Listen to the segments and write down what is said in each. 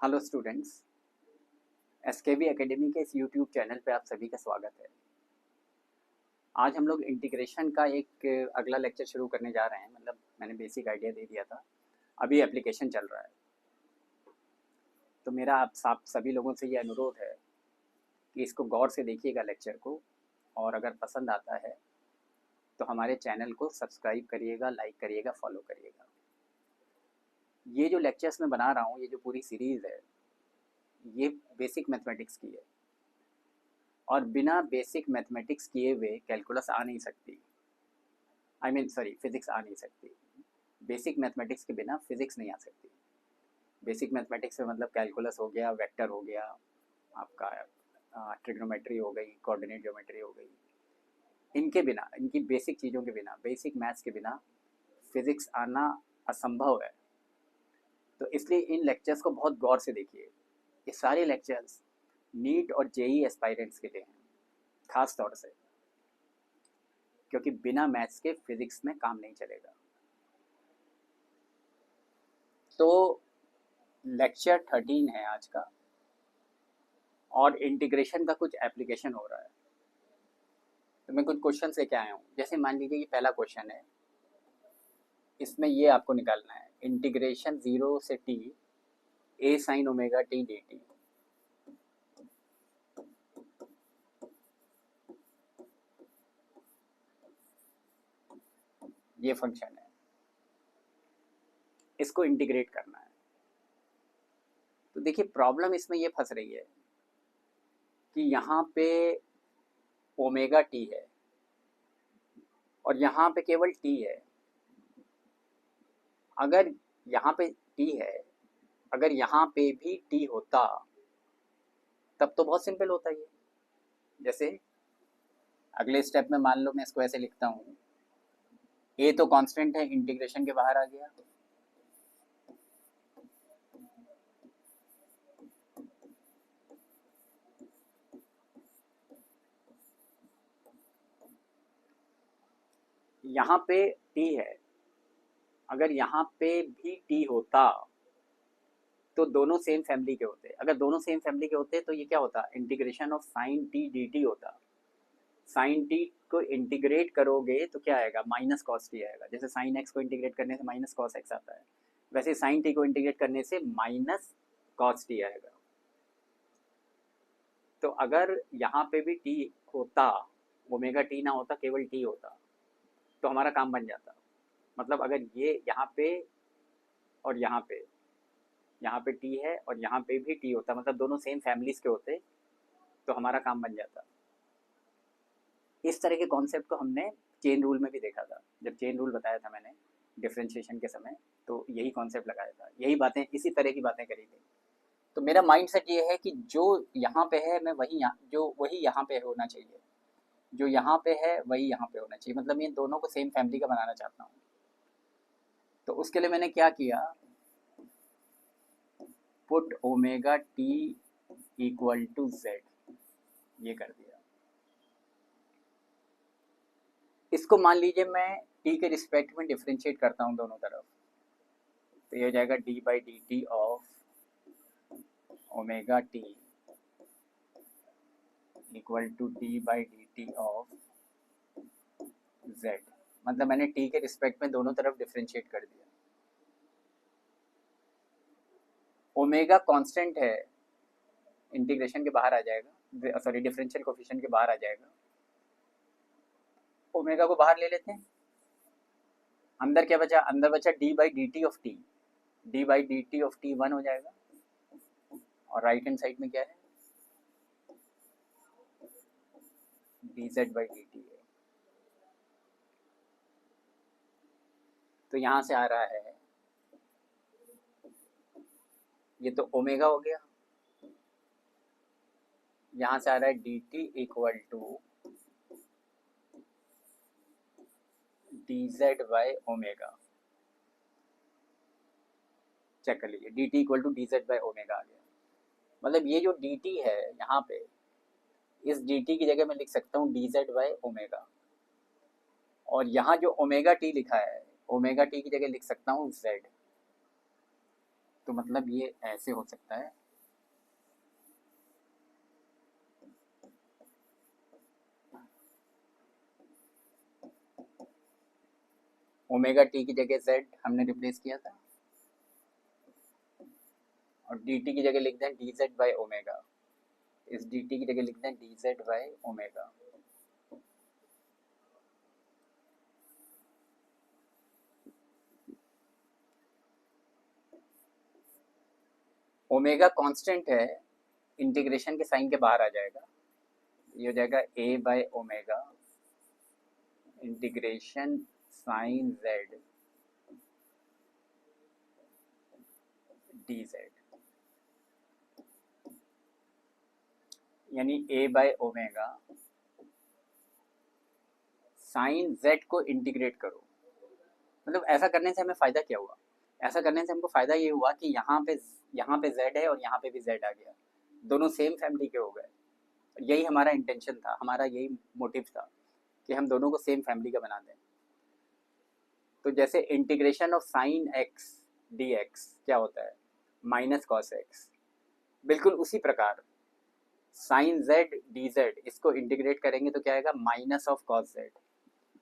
Hello students, SKV academy के इस YouTube channel पे आप सभी का स्वागत है। आज हम लोग इंटीग्रेशन का एक अगला लेक्चर शुरू करने जा रहे हैं। मतलब मैंने बेसिक आइडिया दे दिया था, अभी एप्लीकेशन चल रहा है। तो मेरा आप सभी लोगों से ये अनुरोध है कि इसको गौर से देखिएगा लेक्चर को, और अगर पसंद आता है तो हमारे चैनल को सब्सक्राइब करिएगा, लाइक करिएगा, फॉलो करिएगा। ये जो लेक्चर्स मैं बना रहा हूँ, ये जो पूरी सीरीज़ है, ये बेसिक मैथमेटिक्स की है, और बिना बेसिक मैथमेटिक्स किए हुए कैलकुलस आ नहीं सकती। फिज़िक्स आ नहीं सकती। बेसिक मैथमेटिक्स के बिना फिज़िक्स नहीं आ सकती। बेसिक मैथमेटिक्स में मतलब कैलकुलस हो गया, वेक्टर हो गया, आपका ट्रिग्नोमेट्री हो गई, कोऑर्डिनेट ज्योमेट्री हो गई। इनके बिना, इनकी बेसिक चीज़ों के बिना, बेसिक मैथ्स के बिना फिज़िक्स आना असंभव है। तो इसलिए इन लेक्चर्स को बहुत गौर से देखिए। ये सारे लेक्चर्स नीट और जेई एस्पायरेंट्स के लिए हैं, खास तौर से, क्योंकि बिना मैथ्स के फिज़िक्स में काम नहीं चलेगा। तो लेक्चर 13 है आज का, और इंटीग्रेशन का कुछ एप्लीकेशन हो रहा है। तो मैं कुछ क्वेश्चन लेके आया हूँ। जैसे मान लीजिए ये पहला क्वेश्चन है, इसमें ये आपको निकालना है, इंटीग्रेशन 0 से t a sin omega t dt। ये फंक्शन है, इसको इंटीग्रेट करना है। तो देखिए प्रॉब्लम इसमें ये फंस रही है कि यहाँ पे ओमेगा t है और यहाँ पे केवल t है। अगर यहाँ पे t है, अगर यहाँ पे भी t होता तब तो बहुत सिंपल होता ये। जैसे अगले स्टेप में मान लो मैं इसको ऐसे लिखता हूँ, a तो कांस्टेंट है, इंटीग्रेशन के बाहर आ गया, यहाँ पे t है। अगर यहाँ पे भी t होता तो दोनों सेम फैमिली के होते। अगर दोनों सेम फैमिली के होते तो ये क्या होता, integration of sine t dt होता। साइन t को इंटीग्रेट करोगे तो क्या आएगा, माइनस कॉस टी आएगा। जैसे साइन x को इंटीग्रेट करने से माइनस कॉस x आता है, वैसे साइन t को इंटीग्रेट करने से माइनस कॉस टी आएगा। तो अगर यहाँ पे भी t होता, ओमेगा t ना होता, केवल t होता, तो हमारा काम बन जाता। मतलब अगर ये यहाँ पे और यहाँ पे t है और यहाँ पे भी t होता, मतलब दोनों सेम फैमिलीज के होते, तो हमारा काम बन जाता। इस तरह के कॉन्सेप्ट को हमने चेन रूल में भी देखा था। जब चेन रूल बताया था मैंने डिफरेंशिएशन के समय, तो यही कॉन्सेप्ट लगाया था, यही बातें, इसी तरह की बातें करी थी। तो मेरा माइंड सेट ये है कि जो यहाँ पे है मैं वही यहाँ पे होना चाहिए, जो यहाँ पे है वही यहाँ पे होना चाहिए। मतलब ये दोनों को सेम फैमिली का बनाना चाहता हूँ। तो उसके लिए मैंने क्या किया, put omega t equal to z, ये कर दिया। इसको मान लीजिए मैं t के रिस्पेक्ट में डिफ्रेंशिएट करता हूँ दोनों तरफ, तो ये हो जाएगा d by d t of omega t equal to d by d t of z. मतलब मैंने t के रिस्पेक्ट में दोनों तरफ डिफ्रेंशिएट कर दिया। ओमेगा कांस्टेंट है, इंटीग्रेशन के बाहर आ जाएगा, सॉरी डिफरेंशियल कोफिशिएंट के बाहर आ जाएगा। ओमेगा को बाहर ले लेते हैं, अंदर क्या बचा, अंदर बचा D by d t of t. D by d t of T 1 हो जाएगा, और राइट हैंड साइड में क्या है, D Z by d T है। तो यहाँ से आ रहा है, ये तो ओमेगा हो गया, यहाँ से आ रहा है D T equal to D Z by omega. Check कर लीजिए, D T equal to D Z by omega आ गया। मतलब ये जो डी टी है यहाँ पे, इस डी टी की जगह मैं लिख सकता हूँ डी जेड बाई ओमेगा, और यहाँ जो ओमेगा टी लिखा है, ओमेगा टी की जगह लिख सकता हूँ जेड। तो मतलब ये ऐसे हो सकता है, ओमेगा टी की जगह z हमने रिप्लेस किया था और dt की जगह लिख दें dz बाय ओमेगा, इस dt की जगह लिख दें dz by omega. Omega constant है, इंटीग्रेशन के साइन के बाहर आ जाएगा, ये हो जाएगा a by omega integration sine z dz, यानी a by omega sine z को इंटीग्रेट करो। मतलब ऐसा करने से हमें फ़ायदा क्या हुआ? ऐसा करने से हमको फ़ायदा ये हुआ कि यहाँ पे z है और यहाँ पे भी z आ गया, दोनों सेम फैमिली के हो गए। यही हमारा इंटेंशन था, हमारा यही मोटिव था कि हम दोनों को सेम फैमिली का बना दें। तो जैसे integration of sine x dx क्या होता है? Minus cos x। बिल्कुल उसी प्रकार साइन z dz, इसको इंटीग्रेट करेंगे तो क्या आएगा? Minus of cos z।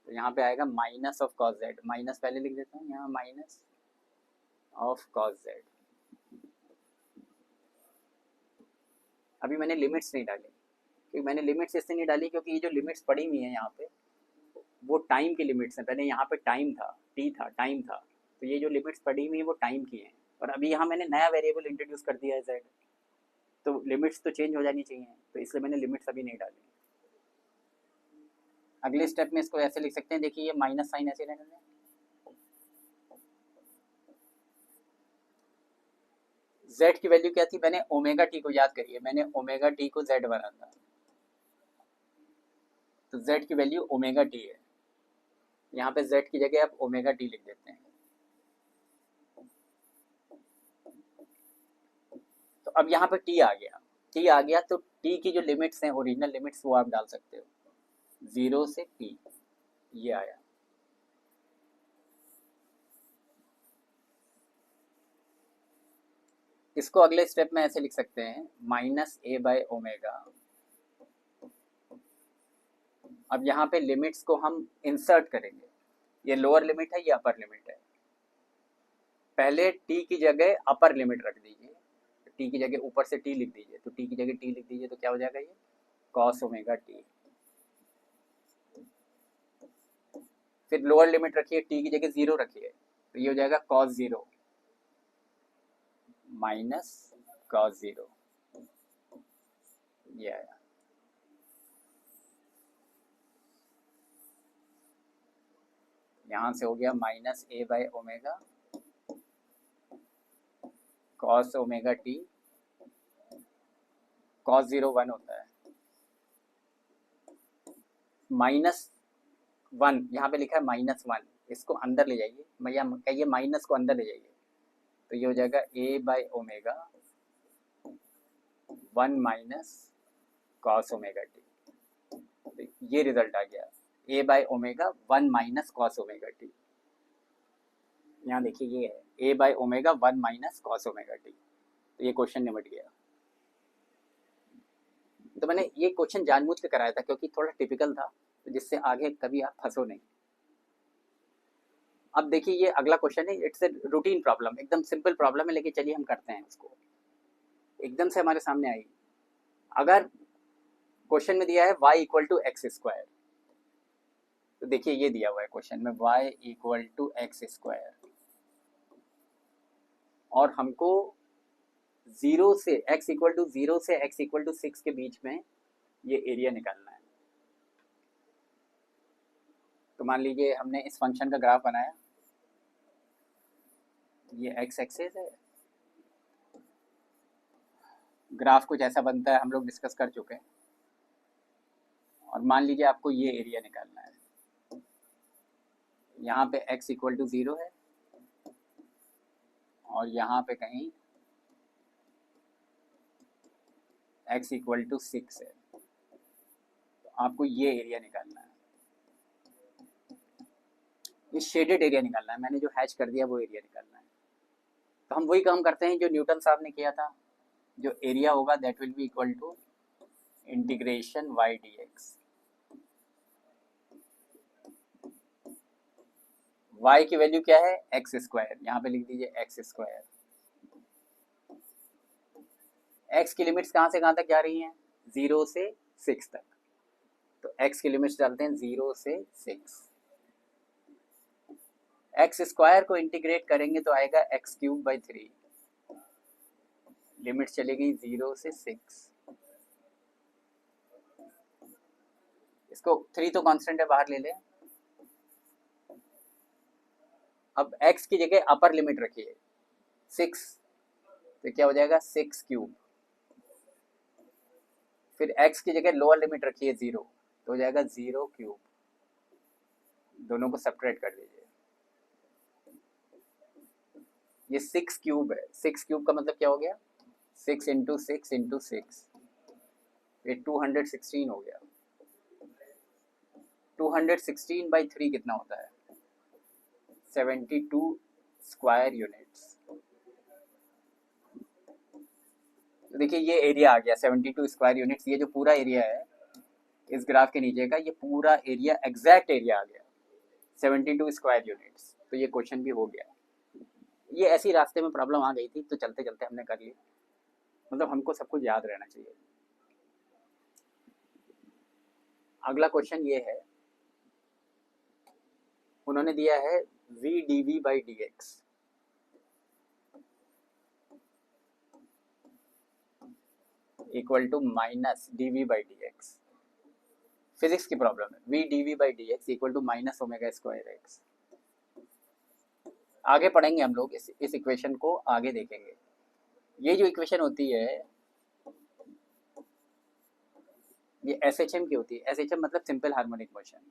तो यहाँ पे आएगा minus of cos z, minus पहले लिख देता हूँ, यहाँ माइनस ऑफ कॉस z। अभी मैंने लिमिट्स नहीं डाली, क्योंकि मैंने लिमिट्स इससे नहीं डाली क्योंकि ये जो लिमिट्स पड़ी हुई हैं यहाँ पे वो टाइम की लिमिट्स हैं। पहले यहाँ पे टाइम था, t था, टाइम था, तो ये जो लिमिट्स पड़ी हुई हैं वो टाइम की हैं। और अभी यहाँ मैंने नया वेरिएबल इंट्रोड्यूस कर दिया है z, तो लिमिट्स तो चेंज हो जानी चाहिए, तो इसलिए मैंने लिमिट्स अभी नहीं डाली। अगले स्टेप में इसको ऐसे लिख सकते हैं, देखिए ये माइनस साइन ऐसे रहने दें, z की वैल्यू क्या थी? मैंने ओमेगा टी को याद करिए, मैंने ओमेगा टी को z बना था, तो z की वैल्यू ओमेगा टी है। यहाँ पे z की जगह आप ओमेगा टी लिख देते हैं। तो अब यहाँ पे t आ गया, t आ गया तो t की जो लिमिट्स हैं, ओरिजिनल लिमिट्स, वो आप डाल सकते हो, 0 से t, ये आया। इसको अगले स्टेप में ऐसे लिख सकते हैं, माइनस a बाय ओमेगा। अब यहाँ पे लिमिट्स को हम इंसर्ट करेंगे, ये लोअर लिमिट है, ये अपर लिमिट है। पहले t की जगह अपर लिमिट रख दीजिए, t की जगह ऊपर से t लिख दीजिए, तो t की जगह t लिख दीजिए तो क्या हो जाएगा? ये कॉस ओमेगा टी। फिर लोअर लिमिट रखिए, t की जगह 0 रखिए, तो ये हो जाएगा कॉस 0 माइनस कॉस 0, ये आया। यहाँ से हो गया minus a by omega cos omega T, cos 0 1 होता है, माइनस 1 यहाँ पे लिखा है माइनस 1, इसको अंदर ले जाइए, भैया कहिए माइनस को अंदर ले जाइए, तो ये हो जाएगा a by omega 1 minus cos omega T. तो ये रिजल्ट आ गया, a by omega 1 minus cos omega T. यहाँ देखिए ये है a by omega 1 minus cos omega T, तो ये क्वेश्चन निपट गया। तो मैंने ये क्वेश्चन जानबूझ के कराया था क्योंकि थोड़ा टिपिकल था, तो जिससे आगे कभी आप फंसो नहीं। अब देखिए ये अगला क्वेश्चन है, इट्स ए रूटीन प्रॉब्लम, एकदम सिंपल प्रॉब्लम है, लेकिन चलिए हम करते हैं उसको। एकदम से हमारे सामने आई, अगर क्वेश्चन में दिया है y equal to x square, तो देखिए ये दिया हुआ है क्वेश्चन में y equal to x square, और हमको 0 से x इक्वल टू 0 से x इक्वल टू 6 के बीच में ये एरिया निकालना है। तो मान लीजिए हमने इस फंक्शन का ग्राफ बनाया, ये x एक्सिस है, ग्राफ कुछ ऐसा बनता है, हम लोग डिस्कस कर चुके हैं। और मान लीजिए आपको ये एरिया निकालना है, यहाँ पे x इक्वल टू 0 है और यहाँ पे कहीं x इक्वल टू 6 है, तो आपको ये एरिया निकालना है, ये शेडेड एरिया निकालना है, मैंने जो हैच कर दिया वो एरिया निकालना है। तो हम वही काम करते हैं जो न्यूटन साहब ने किया था, जो एरिया होगा that will be equal to integration y d x. Y की वैल्यू क्या है, एक्स स्क्वायर, यहाँ पे लिख दीजिए एक्स स्क्वायर। एक्स की लिमिट्स कहाँ से कहाँ तक जा रही हैं, 0 से 6 तक, तो एक्स की लिमिट्स डालते हैं 0 से 6। एक्स स्क्वायर को इंटीग्रेट करेंगे तो आएगा एक्स क्यूब बाई 3, लिमिट चली गई 0 से 6। इसको 3 तो कांस्टेंट है, बाहर ले लें। अब x की जगह अपर लिमिट रखिए 6, तो क्या हो जाएगा 6 क्यूब। फिर x की जगह लोअर लिमिट रखिए 0, तो हो जाएगा 0 क्यूब। दोनों को सेपरेट कर दीजिए। ये 6 क्यूब है, 6 क्यूब का मतलब क्या हो गया, 6 इंटू 6 इंटू 6, ये 216 हो गया। 216 बाई 3 कितना होता है, 72 स्क्वायर यूनिट्स। तो देखिए ये एरिया आ गया 72 स्क्वायर यूनिट्स। ये जो पूरा एरिया है इस ग्राफ के नीचे का, ये पूरा एरिया एग्जैक्ट एरिया आ गया 72 स्क्वायर यूनिट्स। तो ये क्वेश्चन भी हो गया। ये ऐसी रास्ते में प्रॉब्लम आ गई थी तो चलते चलते हमने कर ली। मतलब हमको सब कुछ याद रहना चाहिए। अगला क्वेश्चन ये है, उन्होंने दिया है v d v by d x. Equal to minus d v by d x. Physics की प्रॉब्लम है। V d v by d x equal to minus omega square x. आगे पढ़ेंगे हम लोग इस इक्वेशन को आगे देखेंगे। ये जो इक्वेशन होती है ये एस एच एम की होती है। एस एच एम मतलब सिंपल हार्मोनिक मोशन।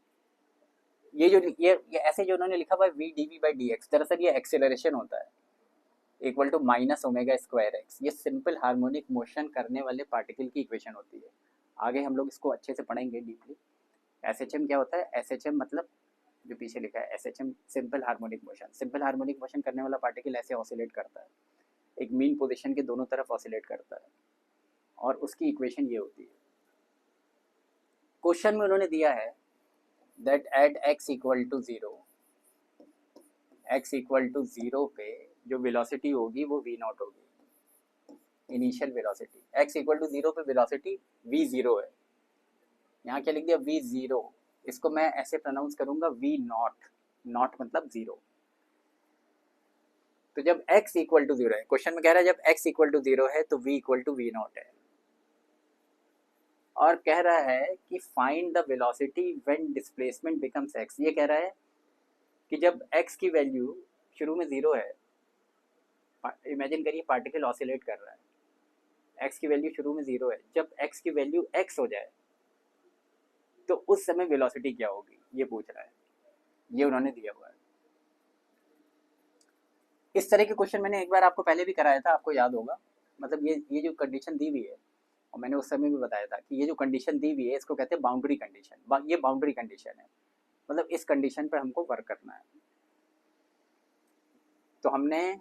ये जो ये ऐसे जो उन्होंने लिखा हुआ है v d v by d x, दरअसल ये एक्सेलरेशन होता है equal to minus omega square x. ये सिंपल हार्मोनिक मोशन करने वाले पार्टिकल की इक्वेशन होती है। आगे हम लोग इसको अच्छे से पढ़ेंगे डीपली। एस एच एम क्या होता है, एस एच एम मतलब जो पीछे लिखा है S H M simple harmonic motion. Simple harmonic motion करने वाला पार्टिकल ऐसे ऑसिलेट करता है, एक मीन पोजीशन के दोनों तरफ ऑसिलेट करता है, और उसकी इक्वेशन ये होती है। क्वेश्चन में उन्होंने दिया है that at x equal to 0, x equal to 0 पे जो वेलोसिटी होगी वो v नॉट होगी, initial velocity. x equal to 0 पे वेलोसिटी v0 है। यहाँ क्या लिख दिया v0, इसको मैं ऐसे प्रोनाउंस करूंगा v नॉट, नॉट मतलब 0। तो जब x इक्वल टू 0 है, क्वेश्चन में कह रहा है जब x इक्वल टू 0 है तो v equal to v naught है, और कह रहा है कि find the velocity when displacement becomes x। ये कह रहा है कि जब x की वैल्यू शुरू में 0 है, इमेजिन करिए पार्टिकल ऑसिलेट कर रहा है, x की वैल्यू शुरू में 0 है, जब x की वैल्यू x हो जाए तो उस समय वेलोसिटी क्या होगी, ये पूछ रहा है। ये उन्होंने दिया हुआ है। इस तरह के क्वेश्चन मैंने एक बार आपको पहले भी कराया था, आपको याद होगा। मतलब ये जो कंडीशन दी हुई है, और मैंने उस समय भी बताया था कि ये जो कंडीशन दी हुई है इसको कहते हैं बाउंड्री कंडीशन। ये बाउंड्री कंडीशन है, मतलब इस कंडीशन पर हमको वर्क करना है। तो हमें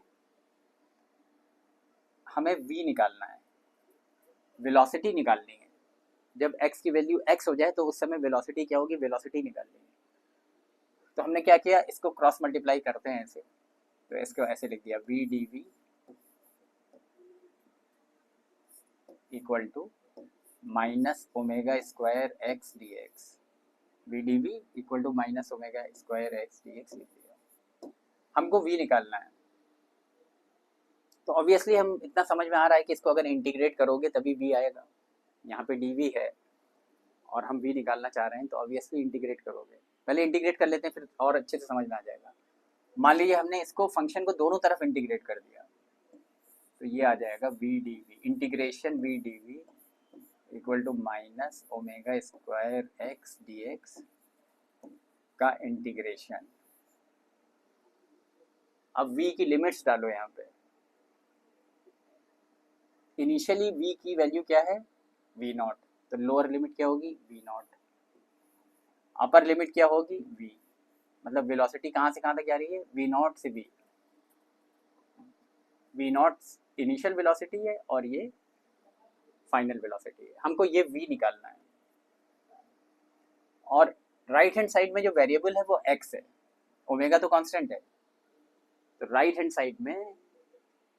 v निकालना है, वेलोसिटी निकालनी है। जब x की वैल्यू x हो जाए तो उस समय वेलोसिटी क्या होगी, वेलोसिटी निकालनी है। तो हमने क्या किया, इसको क्रॉस मल्टीप्लाई करते हैं ऐसे, तो इसको ऐसे लिख दिया v d v equal to minus omega square x d x. V d v equal to minus omega square x d x लिख दिया। हमको v निकालना है। तो ऑब्वियसली हम इतना समझ में आ रहा है कि इसको अगर इंटीग्रेट करोगे तभी v आएगा। यहाँ पे डी वी है और हम v निकालना चाह रहे हैं, तो ऑब्वियसली इंटीग्रेट करोगे। पहले इंटीग्रेट कर लेते हैं, फिर और अच्छे से समझ में आ जाएगा। मान लीजिए हमने इसको फंक्शन को दोनों तरफ इंटीग्रेट कर दिया, तो ये आ जाएगा v d v, integration v d v equal to minus omega square x d x का इंटीग्रेशन। अब v की लिमिट्स डालो यहाँ पे। इनिशियली v की वैल्यू क्या है, v नॉट, तो लोअर लिमिट क्या होगी, v नॉट। अपर लिमिट क्या होगी, v, मतलब वेलोसिटी कहाँ से कहाँ तक जा रही है, v नॉट से v। V naught initial velocity है और ये फाइनल वेलोसिटी है, हमको ये v निकालना है। और राइट हैंड साइड में जो वेरिएबल है वो x है, ओमेगा तो कांस्टेंट है, तो राइट हैंड साइड में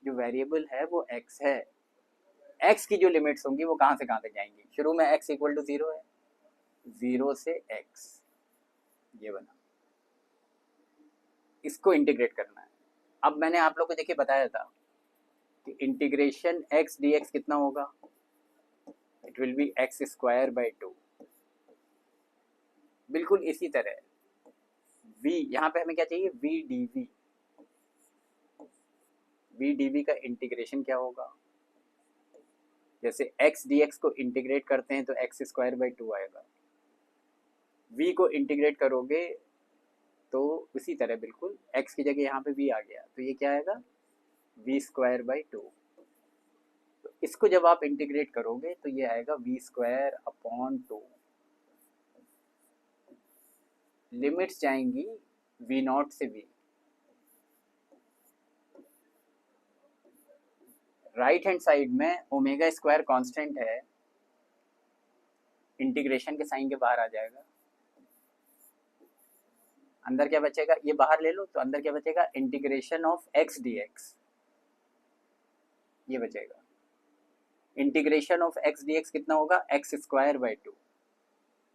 जो वेरिएबल है वो x है। x की जो लिमिट्स होंगी वो कहाँ से कहाँ तक जाएंगी, शुरू में x इक्वल टू 0 है, 0 से x ये बना, इसको इंटीग्रेट करना है। अब मैंने आप लोग को देखिए बताया था कि इंटीग्रेशन x dx कितना होगा, it will be x square by 2। बिल्कुल इसी तरह v, यहाँ पे हमें क्या चाहिए, v dv का इंटीग्रेशन क्या होगा, जैसे x dx को इंटीग्रेट करते हैं तो x स्क्वायर बाई 2 आएगा, v को इंटीग्रेट करोगे तो उसी तरह बिल्कुल x की जगह यहाँ पे v आ गया, तो ये क्या आएगा, v स्क्वायर बाई 2। तो इसको जब आप इंटीग्रेट करोगे तो ये आएगा v स्क्वायर अपॉन 2। लिमिट्स जाएंगी v नॉट से v, राइट हैंड साइड में ओमेगा स्क्वायर कांस्टेंट है, इंटीग्रेशन के साइन के बाहर आ जाएगा, अंदर क्या बचेगा, ये बाहर ले लो, तो अंदर क्या बचेगा, इंटीग्रेशन ऑफ x dx, ये बचेगा। इंटीग्रेशन ऑफ x dx कितना होगा, x स्क्वायर बाई 2,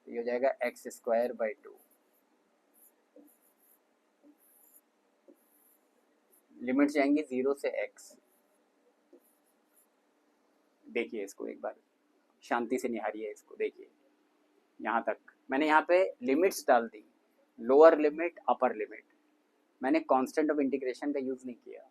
तो ये हो जाएगा x स्क्वायर बाई 2। लिमिट जाएंगी 0 से x। देखिए इसको एक बार शांति से निहारिए, इसको देखिए, यहाँ तक मैंने यहाँ पे लिमिट्स डाल दी, लोअर लिमिट अपर लिमिट, मैंने कांस्टेंट ऑफ इंटीग्रेशन का यूज नहीं किया।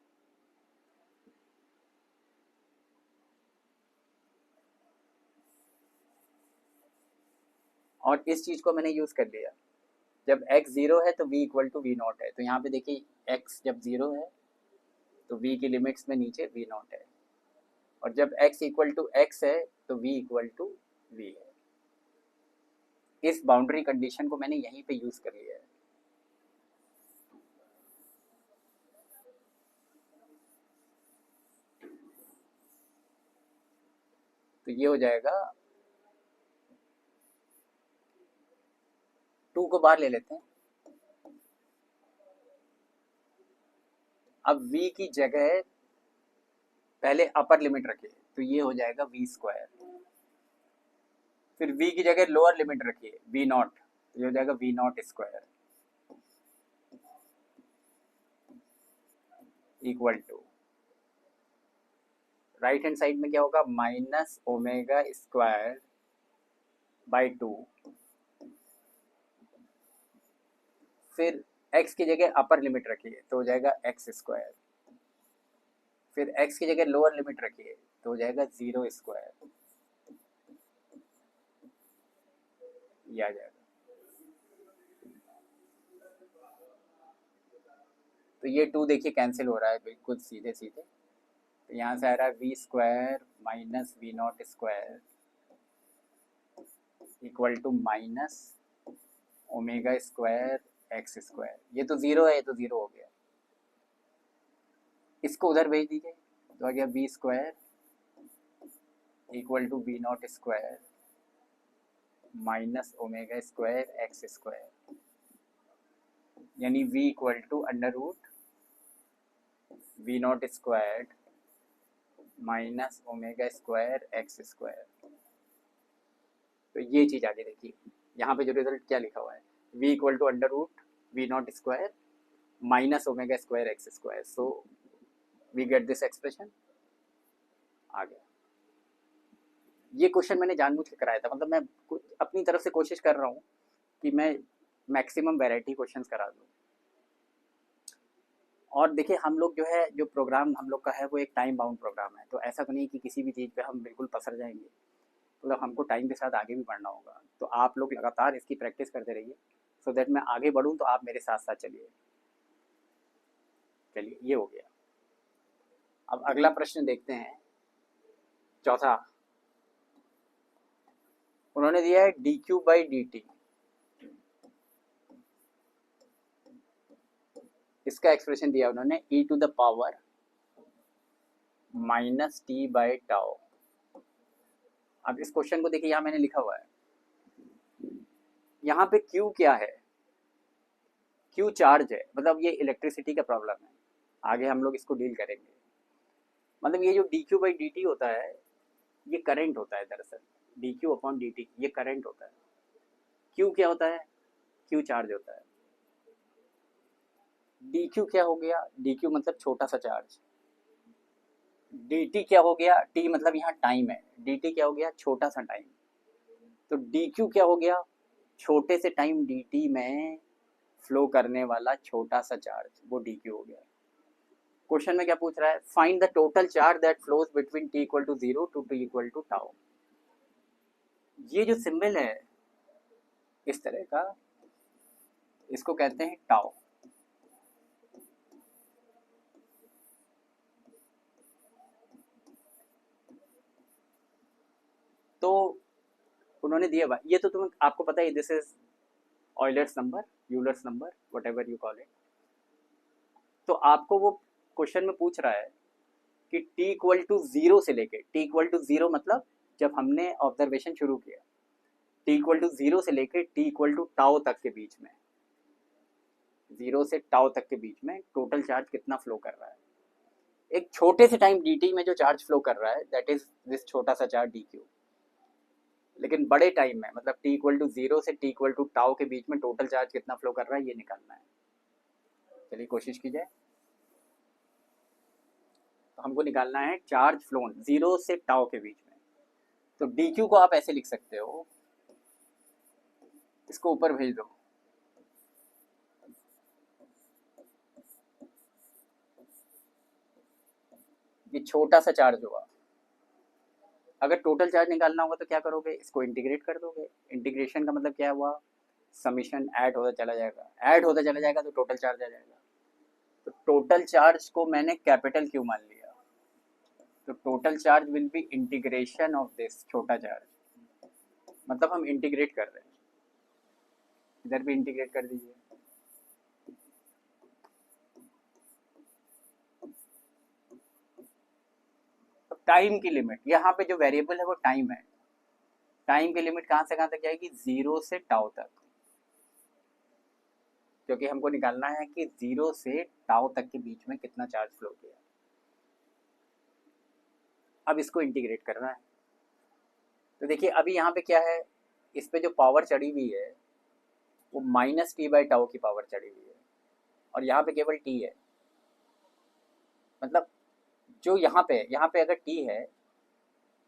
और इस चीज को मैंने यूज कर लिया, जब x 0 है तो v equal to v naught है, तो यहाँ पे देखिए x जब 0 है तो v की लिमिट्स में नीचे वी नॉट है, और जब x इक्वल टू x है तो v इक्वल टू v है। इस बाउंड्री कंडीशन को मैंने यहीं पे यूज कर लिया है। तो ये हो जाएगा, 2 को बाहर ले लेते हैं, अब v की जगह पहले अपर लिमिट रखिए, तो ये हो जाएगा v स्क्वायर, फिर v की जगह लोअर लिमिट रखिए v नॉट, तो ये हो जाएगा v naught square equal to, right hand side में क्या होगा, माइनस ओमेगा स्क्वायर बाई 2, फिर x की जगह अपर लिमिट रखिए तो हो जाएगा x स्क्वायर, फिर x की जगह लोअर लिमिट रखिए तो हो जाएगा 0 स्क्वायर, ये आ जाएगा। तो ये 2 देखिए कैंसिल हो रहा है बिल्कुल सीधे सीधे, तो यहाँ से आ रहा है v square minus v not square equal to minus omega square x square, ये तो 0 है, ये तो 0 हो गया, इसको उधर भेज दीजिए तो आ गया v square equal to v not square minus omega square x square, यानी v equal to under root we not square minus omega square x square. तो ये चीज़ आगे देखिए, यहाँ पे जो रिजल्ट क्या लिखा हुआ है, v equal to under root we not square minus omega square x square, so we get this expression, आ गया। ये क्वेश्चन मैंने जानबूझ के कराया था, मतलब मैं अपनी तरफ से कोशिश कर रहा हूँ कि मैं मैक्सिमम वैरायटी क्वेश्चंस करा दूँ। और देखिए हम लोग जो है, जो प्रोग्राम हम लोग का है वो एक टाइम बाउंड प्रोग्राम है, तो ऐसा तो नहीं कि किसी भी चीज़ पे हम बिल्कुल पसर जाएंगे, मतलब हमको टाइम के साथ आगे भी बढ़ना होगा। तो आप लोग लगातार इसकी प्रैक्टिस करते रहिए, सो दैट मैं आगे बढ़ूँ तो आप मेरे साथ साथ चलिए। चलिए ये हो गया। अब अगला प्रश्न देखते हैं, चौथा। उन्होंने दिया है d q by d t, इसका एक्सप्रेशन दिया उन्होंने e to the power minus t by tau. अब इस क्वेश्चन को देखिए, यहाँ मैंने लिखा हुआ है, यहाँ पे Q क्या है, Q चार्ज है, मतलब ये इलेक्ट्रिसिटी का प्रॉब्लम है, आगे हम लोग इसको डील करेंगे। मतलब ये जो D q by d T होता है, ये करंट होता है दरअसल, D Q upon D T ये करंट होता है। Q क्या होता है, Q चार्ज होता है। डी क्यू क्या हो गया, डी क्यू मतलब छोटा सा चार्ज, डी टी क्या हो गया, टी मतलब यहाँ टाइम है, डी टी क्या हो गया, छोटा सा टाइम। तो डी क्यू क्या हो गया, छोटे से टाइम डी टी में फ्लो करने वाला छोटा सा चार्ज, वो डी क्यू हो गया। क्वेश्चन में क्या पूछ रहा है, find the total charge that flows between t equal to 0 to t equal to tau. ये जो सिंबल है इस तरह का, इसको कहते हैं टाउ। तो उन्होंने दिया, ये तो तुम्हें आपको पता है, this is Euler's number, Euler's number, whatever you call it. तो आपको वो क्वेश्चन में पूछ रहा है कि t इक्वल टू 0 से लेके, t इक्वल टू 0 मतलब जब हमने ऑब्जर्वेशन शुरू किया, t इक्वल टू 0 से लेके t इक्वल टू टाउ तक के बीच में, 0 से टाउ तक के बीच में टोटल चार्ज कितना फ्लो कर रहा है। एक छोटे से टाइम dt में जो चार्ज फ्लो कर रहा है, दैट इज दिस छोटा सा चार्ज dq। लेकिन बड़े टाइम में, मतलब t इक्वल टू 0 से t इक्वल टू टाउ के बीच में टोटल चार्ज कितना फ्लो कर रहा है, ये निकालना है। चलिए कोशिश की जाए। तो हमको निकालना है चार्ज फ्लोन 0 से टाउ के बीच में। तो dq को आप ऐसे लिख सकते हो, इसको ऊपर भेज दो, ये छोटा सा चार्ज होगा। अगर टोटल चार्ज निकालना होगा तो क्या करोगे, इसको इंटीग्रेट कर दोगे। इंटीग्रेशन का मतलब क्या हुआ, समीशन ऐड होता चला जाएगा, ऐड होता चला जाएगा तो टोटल चार्ज आ जाएगा। तो टोटल चार्ज को मैंने कैपिटल क्यू मान लिया, तो total charge will be integration of this छोटा चार्ज, मतलब हम इंटीग्रेट कर रहे हैं, इधर भी इंटीग्रेट कर दीजिए। तो टाइम की लिमिट, यहाँ पे जो वेरिएबल है वो टाइम है, टाइम की लिमिट कहाँ से कहाँ तक जाएगी, 0 से टाउ तक, क्योंकि हमको निकालना है कि 0 से टाउ तक के बीच में कितना चार्ज फ्लो किया। अब इसको इंटीग्रेट करना है। तो देखिए अभी यहाँ पे क्या है, इस पे जो पावर चढ़ी हुई है वो माइनस टी बाई टाउ की पावर चढ़ी हुई है, और यहाँ पे केवल टी है। मतलब जो यहाँ पे अगर टी है,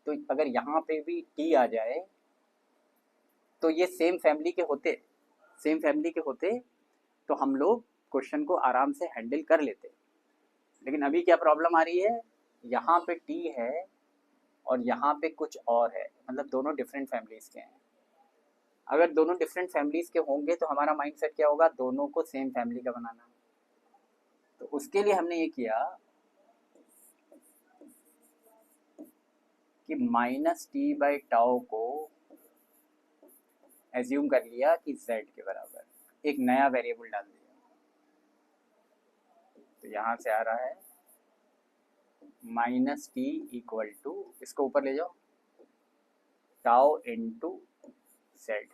तो अगर यहाँ पे भी टी आ जाए तो ये सेम फैमिली के होते तो हम लोग क्वेश्चन को आराम से हैंडल कर लेते। लेकिन अभी क्या प्रॉब्लम आ रही है, यहाँ पे टी है और यहाँ पे कुछ और है, मतलब दोनों डिफरेंट फैमिलीज के हैं। अगर दोनों डिफरेंट फैमिलीज के होंगे तो हमारा माइंडसेट क्या होगा, दोनों को सेम फैमिली का बनाना। तो उसके लिए हमने ये किया कि माइनस टी बाई टाउ को एज्यूम कर लिया कि z के बराबर, एक नया वेरिएबल डाल दिया। तो यहाँ से आ रहा है माइनस टी इक्वल टू, इसको ऊपर ले जाओ, टाउ इंटू जेड।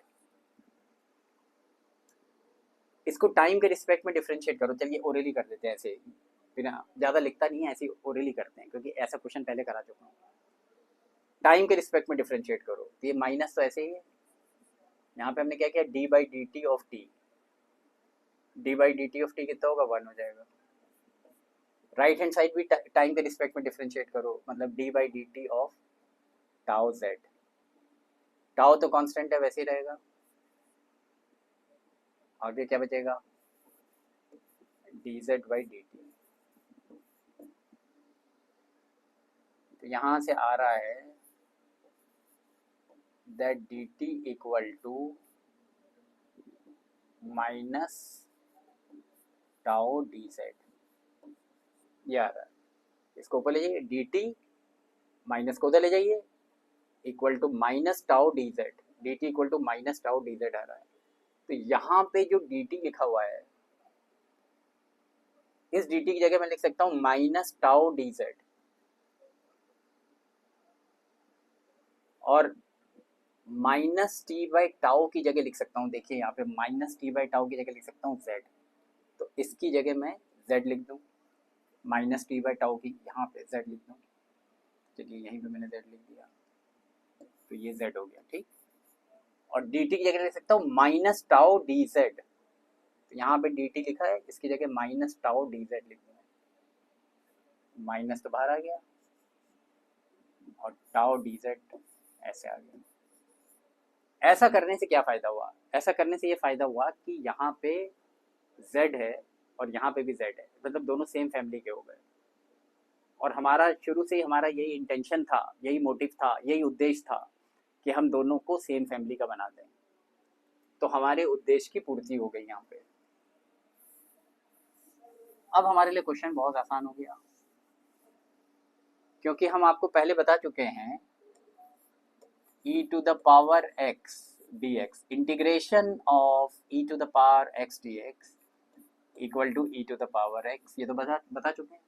इसको टाइम के रिस्पेक्ट में डिफरेंशिएट करो। चलिए ओरली कर देते हैं, ऐसे बिना, ज़्यादा लिखता नहीं है, ऐसे ओरली करते हैं क्योंकि ऐसा क्वेश्चन पहले करा चुका हूँ। टाइम के रिस्पेक्ट में डिफरेंशिएट करो, तो ये माइनस तो ऐसे ही है। यहाँ पे हमने क्या किया, d by d t of t, d by d t of t कितना होगा, 1 हो जाएगा। राइट हैंड साइड भी टाइम के रिस्पेक्ट में डिफरेंशिएट करो, मतलब d by d t of tau z. Tau तो कांस्टेंट है, वैसे ही रहेगा। आगे क्या बचेगा, d Z by d t. तो यहाँ से आ रहा है that d T equal to minus tau D z, ये आ रहा है। इसको ऊपर ले जाइए, डी टी माइनस को उधर ले जाइए, equal to minus tau D Z, D T equal to minus tau D Z आ रहा है। तो यहाँ पे जो डी टी लिखा हुआ है, इस डी टी की जगह मैं लिख सकता हूँ माइनस टाउ डी जेड। और माइनस टी बाई टाउ की जगह लिख सकता हूँ। देखिए यहाँ पे माइनस टी बाई टाउ की जगह लिख सकता हूँ जेड, तो इसकी जगह मैं जेड लिख दूँ, माइनस टी बाई टाउ की यहाँ पे जेड लिख दूँ। चलिए यहीं पे मैंने जेड लिख दिया, तो ये जेड हो गया, ठीक। और डी टी की जगह लिख सकता हूँ माइनस टाउ डी जेड, तो यहाँ पे डी टी लिखा है, इसकी जगह माइनस टाउ डी जेड लिख दूँ। माइनस तो बाहर आ गया और टाउ डी जेड ऐसे आ गया। ऐसा करने से क्या फ़ायदा हुआ? ऐसा करने से ये फ़ायदा हुआ कि यहाँ पे z है और यहाँ पे भी z है, मतलब दोनों सेम फैमिली के हो गए। और हमारा शुरू से ही हमारा यही इंटेंशन था, यही मोटिव था, यही उद्देश्य था कि हम दोनों को सेम फैमिली का बना दें। तो हमारे उद्देश्य की पूर्ति हो गई यहाँ पे। अब हमारे लिए क्वेश्चन बहुत आसान हो गया, क्योंकि हम आपको पहले बता चुके हैं e to the power x dx, integration of e to the power x dx equal to e to the power x, ये तो बता चुके हैं।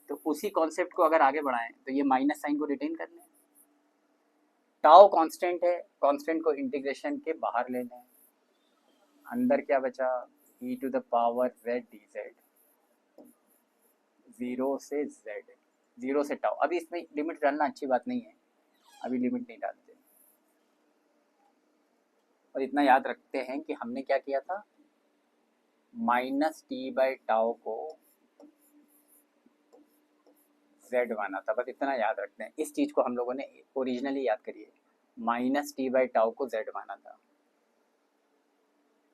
तो उसी कॉन्सेप्ट को अगर आगे बढ़ाएं तो ये माइनस साइन को रिटेन कर लें। टाउ कांस्टेंट है, कांस्टेंट को इंटीग्रेशन के बाहर ले लें, अंदर क्या बचा e to the power z dz, 0 से z, 0 से टाउ। अभी इसमें लिमिट डालना अच्छी बात नहीं है, अभी लिमिट नहीं डालते। और इतना याद रखते हैं कि हमने क्या किया था, माइनस टी बाई टाउ को z माना था, बस इतना याद रखते हैं। इस चीज़ को हम लोगों ने ओरिजिनली याद करिए, माइनस टी बाई टाउ को z माना था।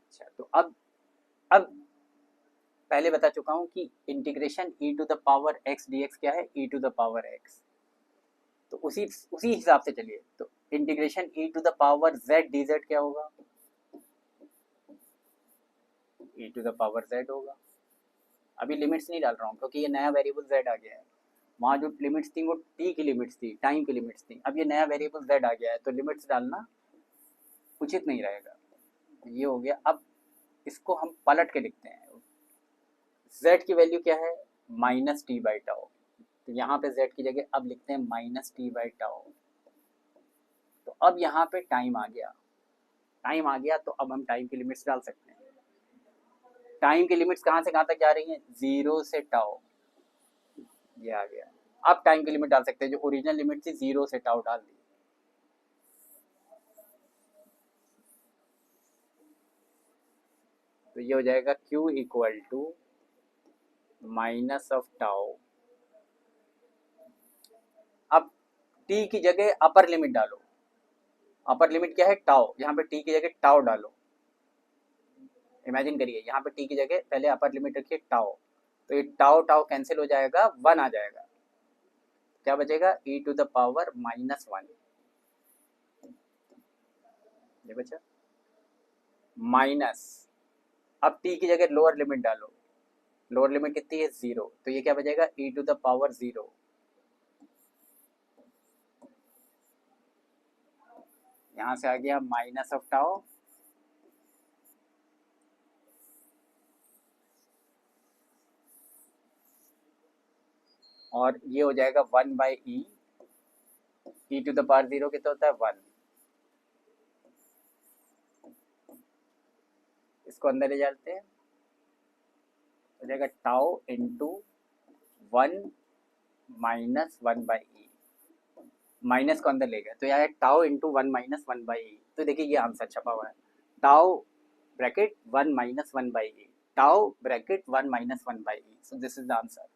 अच्छा, तो अब पहले बता चुका हूँ कि integration e to the power x dx क्या है, e to the power x। तो उसी हिसाब से चलिए, तो integration e to the power z dz क्या होगा, e to the power z होगा। अभी लिमिट्स नहीं डाल रहा हूँ क्योंकि ये नया वेरिएबल z आ गया है। वहाँ जो लिमिट्स थी वो t की लिमिट्स थी, टाइम की लिमिट्स थी। अब ये नया वेरिएबल z आ गया है, तो लिमिट्स डालना उचित नहीं रहेगा। ये हो गया। अब इसको हम पलट के लिखते हैं। z की वैल्यू क्या है, माइनस टी बाई टाउ, तो यहाँ पे z की जगह अब लिखते हैं माइनस टी बाई टाउ। तो अब यहाँ पे टाइम आ गया, तो अब हम टाइम की लिमिट्स डाल सकते हैं। टाइम की लिमिट्स कहाँ से कहाँ तक जा रही हैं, 0 से टाउ, ये आ गया। अब टाइम की लिमिट डाल सकते हैं, जो ओरिजिनल लिमिट थी 0 से टाउ डाल दी। तो ये हो जाएगा q equal to minus of tau. अब t की जगह अपर लिमिट डालो। अपर लिमिट क्या है, टाउ, यहाँ पे t की जगह टाउ डालो। इमेजिन करिए, यहाँ पे t की जगह पहले अपर लिमिट रखिए टाउ, तो ये टाउ टाउ कैंसिल हो जाएगा, 1 आ जाएगा। क्या बचेगा, e to the power minus 1, ये बचा माइनस। अब t की जगह लोअर लिमिट डालो, लोअर लिमिट कितनी है, 0, तो ये क्या बचेगा, e टू द पावर 0। यहाँ से आ गया माइनस ऑफ टाउ, और ये हो जाएगा 1 by e to the power 0 कितना होता है, 1। इसको अंदर ले जाते हैं, हो जाएगा tau into 1 minus 1 by E, minus को अंदर ले गए तो यहाँ टाउ इंटू 1 माइनस 1 बाई ई। तो देखिए ये आंसर छपा हुआ है, tau bracket 1 minus 1 by E, tau bracket 1 minus 1 by E. So this is the answer.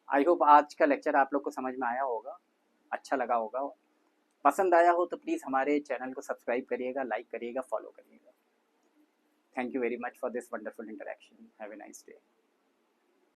I hope आज का लेक्चर आप लोग को समझ में आया होगा, अच्छा लगा होगा। पसंद आया हो तो प्लीज़ हमारे चैनल को सब्सक्राइब करिएगा, लाइक करिएगा, फॉलो करिएगा। Thank you very much for this wonderful interaction. Have a nice day.